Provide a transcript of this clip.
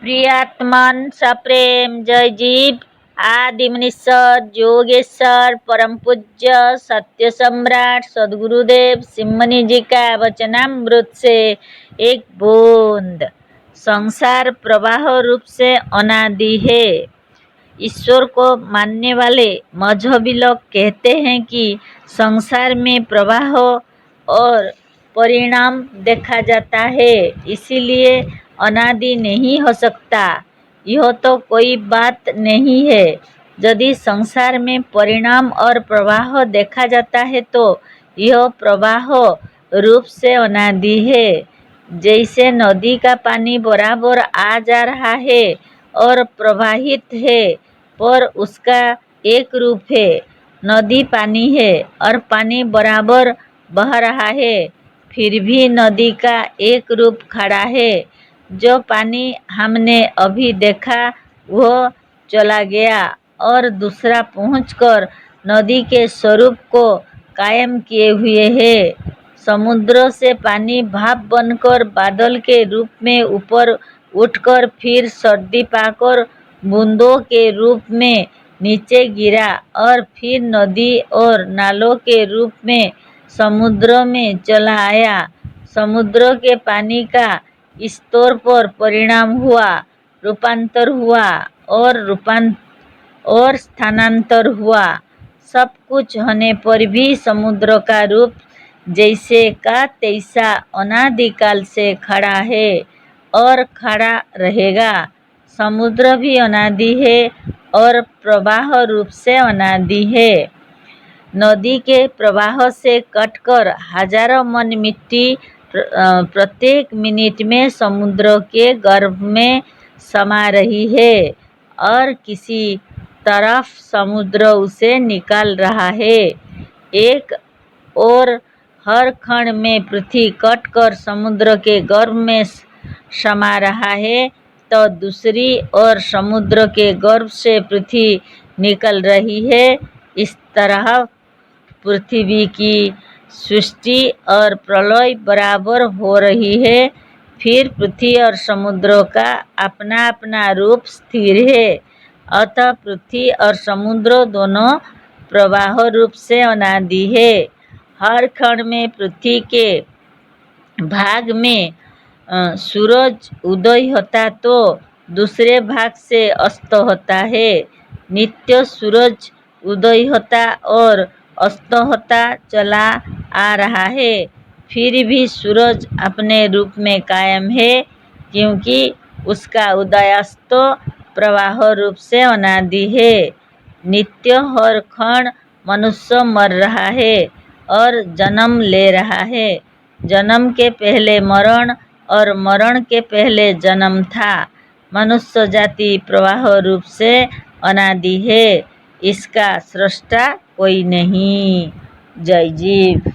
प्रियात्मन सप्रेम जय जीव। आदि मुनीश्वर योगेश्वर परम पूज्य सत्य सम्राट सदगुरुदेव सिमनी जी का वचनामृत से एक बूंद संसार प्रवाह रूप से अनादि है। ईश्वर को मानने वाले मजहबी लोग कहते हैं कि संसार में प्रवाह और परिणाम देखा जाता है, इसीलिए अनादि नहीं हो सकता। यह तो कोई बात नहीं है। यदि संसार में परिणाम और प्रवाह देखा जाता है तो यह प्रवाह रूप से अनादि है। जैसे नदी का पानी बराबर आ जा रहा है और प्रवाहित है, पर उसका एक रूप है। नदी पानी है और पानी बराबर बह रहा है, फिर भी नदी का एक रूप खड़ा है। जो पानी हमने अभी देखा वह चला गया और दूसरा पहुंचकर नदी के स्वरूप को कायम किए हुए है। समुद्र से पानी भाप बनकर बादल के रूप में ऊपर उठकर फिर सर्दी पाकर बूंदों के रूप में नीचे गिरा और फिर नदी और नालों के रूप में समुद्र में चला आया। समुद्र के पानी का इस तौर पर परिणाम हुआ, रूपांतर हुआ और स्थानांतर हुआ। सब कुछ होने पर भी समुद्र का रूप जैसे का तैसा अनादिकाल से खड़ा है और खड़ा रहेगा। समुद्र भी अनादि है और प्रवाह रूप से अनादि है। नदी के प्रवाह से कटकर हजारों मन मिट्टी प्रत्येक मिनट में समुद्र के गर्भ में समा रही है और किसी तरफ समुद्र उसे निकाल रहा है। एक और हर क्षण में पृथ्वी कटकर समुद्र के गर्भ में समा रहा है, तो दूसरी ओर समुद्र के गर्भ से पृथ्वी निकल रही है। इस तरह पृथ्वी की सृष्टि और प्रलय बराबर हो रही है। फिर पृथ्वी और समुद्र का अपना अपना रूप स्थिर है। अतः पृथ्वी और समुद्र दोनों प्रवाह रूप से अनादि है। हर क्षण में पृथ्वी के भाग में सूरज उदय होता तो दूसरे भाग से अस्त होता है। नित्य सूरज उदय होता और अस्त होता चला आ रहा है, फिर भी सूरज अपने रूप में कायम है, क्योंकि उसका उदयास्त प्रवाह रूप से अनादि है। नित्य हर क्षण मनुष्य मर रहा है और जन्म ले रहा है। जन्म के पहले मरण और मरण के पहले जन्म था। मनुष्य जाति प्रवाह रूप से अनादि है। इसका सृष्टा कोई नहीं। जय जीव।